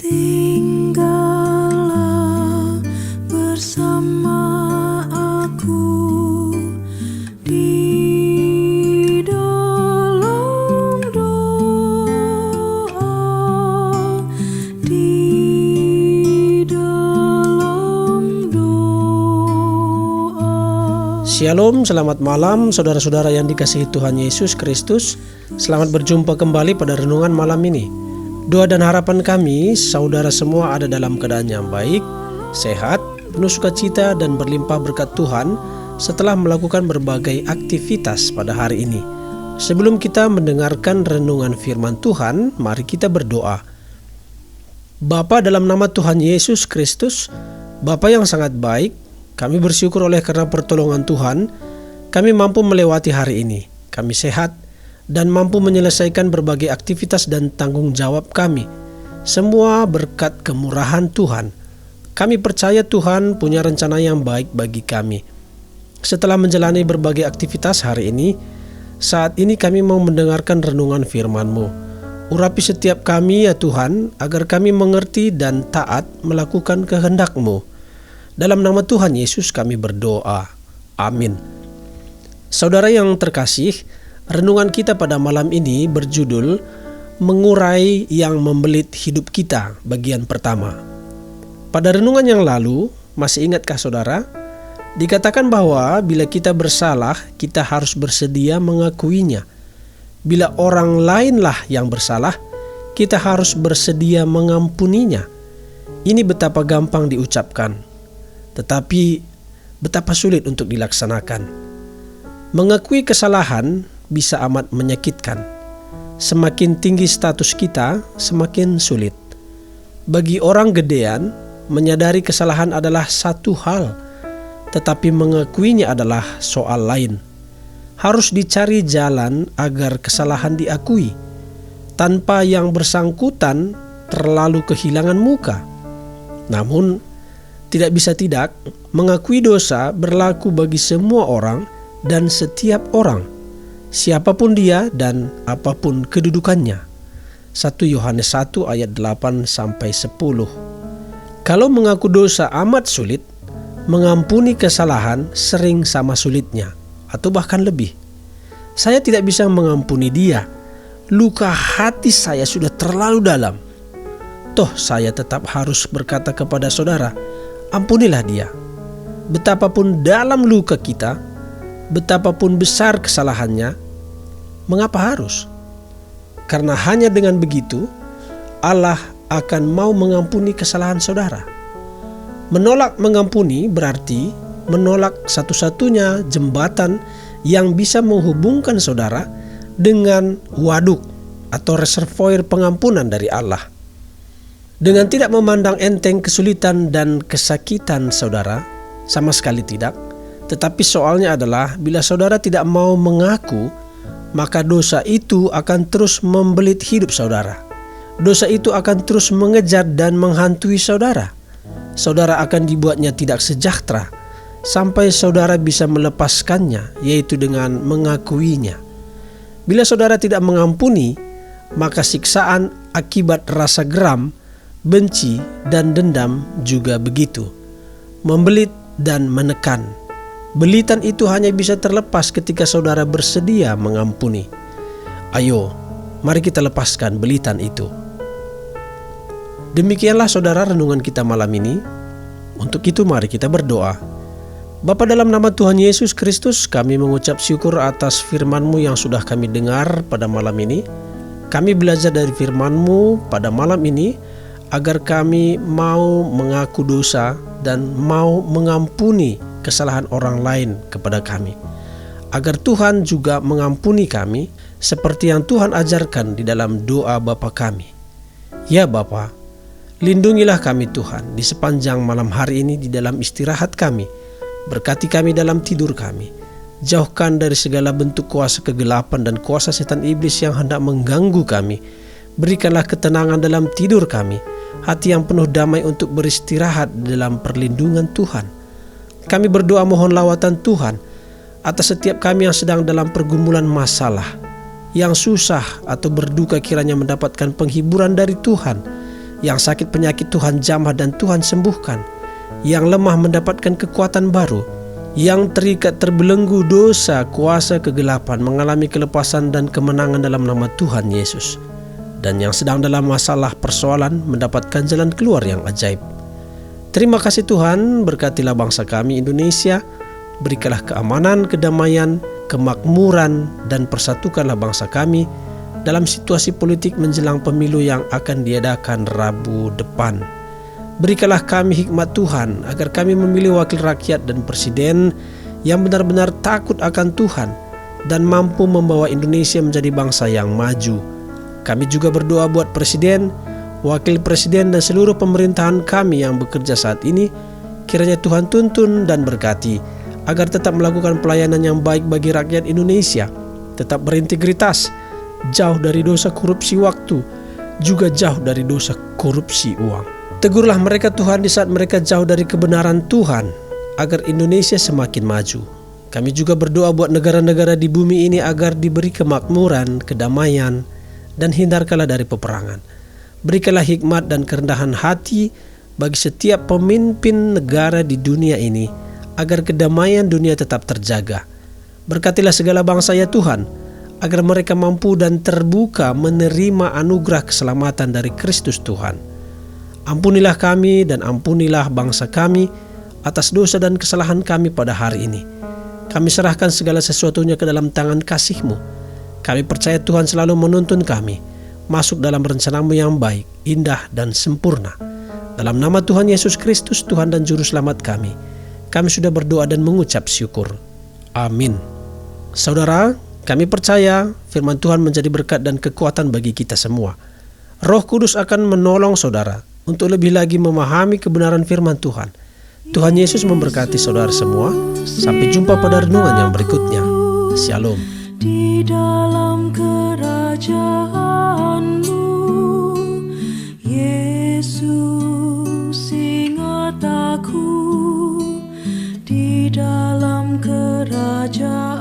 Tinggallah bersama aku di dalam doa, di dalam doa. Shalom, selamat malam saudara-saudara yang dikasihi Tuhan Yesus Kristus. Selamat berjumpa kembali pada renungan malam ini. Doa dan harapan kami, saudara semua ada dalam keadaan yang baik, sehat, penuh sukacita dan berlimpah berkat Tuhan setelah melakukan berbagai aktivitas pada hari ini. Sebelum kita mendengarkan renungan firman Tuhan, mari kita berdoa. Bapa, dalam nama Tuhan Yesus Kristus, Bapa yang sangat baik, kami bersyukur oleh karena pertolongan Tuhan, kami mampu melewati hari ini. Kami sehat dan mampu menyelesaikan berbagai aktivitas dan tanggung jawab kami. Semua berkat kemurahan Tuhan. Kami percaya Tuhan punya rencana yang baik bagi kami. Setelah menjalani berbagai aktivitas hari ini, saat ini kami mau mendengarkan renungan firman-Mu. Urapi setiap kami ya Tuhan, agar kami mengerti dan taat melakukan kehendak-Mu. Dalam nama Tuhan Yesus kami berdoa. Amin. Saudara yang terkasih, renungan kita pada malam ini berjudul Mengurai yang Membelit Hidup Kita, bagian pertama. Pada renungan yang lalu, masih ingatkah saudara? Dikatakan bahwa bila kita bersalah, kita harus bersedia mengakuinya. Bila orang lainlah yang bersalah, kita harus bersedia mengampuninya. Ini betapa gampang diucapkan, tetapi betapa sulit untuk dilaksanakan. Mengakui kesalahan bisa amat menyakitkan. Semakin tinggi status kita, semakin sulit. Bagi orang gedean, menyadari kesalahan adalah satu hal, tetapi mengakuinya adalah soal lain. Harus dicari jalan agar kesalahan diakui, tanpa yang bersangkutan terlalu kehilangan muka. Namun, tidak bisa tidak, mengakui dosa berlaku bagi semua orang dan setiap orang, siapapun dia dan apapun kedudukannya. 1 Yohanes 1 ayat 8-10. Kalau mengaku dosa amat sulit, mengampuni kesalahan sering sama sulitnya, atau bahkan lebih. Saya tidak bisa mengampuni dia. Luka hati saya sudah terlalu dalam. Toh saya tetap harus berkata kepada saudara, ampunilah dia. Betapapun dalam luka kita, betapapun besar kesalahannya, mengapa harus? Karena hanya dengan begitu, Allah akan mau mengampuni kesalahan saudara. Menolak mengampuni berarti menolak satu-satunya jembatan yang bisa menghubungkan saudara dengan waduk atau reservoir pengampunan dari Allah. Dengan tidak memandang enteng kesulitan dan kesakitan saudara, sama sekali tidak. Tetapi soalnya adalah bila saudara tidak mau mengaku, maka dosa itu akan terus membelit hidup saudara. Dosa itu akan terus mengejar dan menghantui saudara. Saudara akan dibuatnya tidak sejahtera sampai saudara bisa melepaskannya, yaitu dengan mengakuinya. Bila saudara tidak mengampuni, maka siksaan akibat rasa geram, benci, dan dendam juga begitu. Membelit dan menekan. Belitan itu hanya bisa terlepas ketika saudara bersedia mengampuni. Ayo, mari kita lepaskan belitan itu. Demikianlah saudara renungan kita malam ini. Untuk itu mari kita berdoa. Bapa, dalam nama Tuhan Yesus Kristus, kami mengucap syukur atas firman-Mu yang sudah kami dengar pada malam ini. Kami belajar dari firman-Mu pada malam ini agar kami mau mengaku dosa dan mau mengampuni kesalahan orang lain kepada kami, agar Tuhan juga mengampuni kami seperti yang Tuhan ajarkan di dalam doa Bapa kami. Ya Bapa, lindungilah kami Tuhan di sepanjang malam hari ini di dalam istirahat kami. Berkati kami dalam tidur kami. Jauhkan dari segala bentuk kuasa kegelapan dan kuasa setan iblis yang hendak mengganggu kami. Berikanlah ketenangan dalam tidur kami, hati yang penuh damai untuk beristirahat dalam perlindungan Tuhan. Kami berdoa mohon lawatan Tuhan atas setiap kami yang sedang dalam pergumulan masalah, yang susah atau berduka, kiranya mendapatkan penghiburan dari Tuhan. Yang sakit penyakit Tuhan jamah dan Tuhan sembuhkan. Yang lemah mendapatkan kekuatan baru. Yang terikat terbelenggu dosa, kuasa kegelapan mengalami kelepasan dan kemenangan dalam nama Tuhan Yesus. Dan yang sedang dalam masalah persoalan mendapatkan jalan keluar yang ajaib. Terima kasih Tuhan, berkatilah bangsa kami Indonesia, berikanlah keamanan, kedamaian, kemakmuran, dan persatukanlah bangsa kami dalam situasi politik menjelang pemilu yang akan diadakan Rabu depan. Berikanlah kami hikmat Tuhan agar kami memilih wakil rakyat dan presiden yang benar-benar takut akan Tuhan dan mampu membawa Indonesia menjadi bangsa yang maju. Kami juga berdoa buat presiden, wakil presiden dan seluruh pemerintahan kami yang bekerja saat ini. Kiranya Tuhan tuntun dan berkati agar tetap melakukan pelayanan yang baik bagi rakyat Indonesia, tetap berintegritas, jauh dari dosa korupsi waktu, juga jauh dari dosa korupsi uang. Tegurlah mereka Tuhan di saat mereka jauh dari kebenaran Tuhan, agar Indonesia semakin maju. Kami juga berdoa buat negara-negara di bumi ini agar diberi kemakmuran, kedamaian, dan hindarkanlah dari peperangan. Berikanlah hikmat dan kerendahan hati bagi setiap pemimpin negara di dunia ini, agar kedamaian dunia tetap terjaga. Berkatilah segala bangsa ya Tuhan, agar mereka mampu dan terbuka menerima anugerah keselamatan dari Kristus Tuhan. Ampunilah kami dan ampunilah bangsa kami atas dosa dan kesalahan kami pada hari ini. Kami serahkan segala sesuatunya ke dalam tangan kasih-Mu. Kami percaya Tuhan selalu menuntun kami masuk dalam rencana-Mu yang baik, indah, dan sempurna. Dalam nama Tuhan Yesus Kristus, Tuhan dan Juru Selamat kami sudah berdoa dan mengucap syukur. Amin. Saudara, kami percaya firman Tuhan menjadi berkat dan kekuatan bagi kita semua. Roh Kudus akan menolong saudara untuk lebih lagi memahami kebenaran firman Tuhan. Tuhan Yesus memberkati saudara semua. Sampai jumpa pada renungan yang berikutnya. Shalom. Di dalam kerajaan-Mu, Yesus ingat aku. Di dalam kerajaan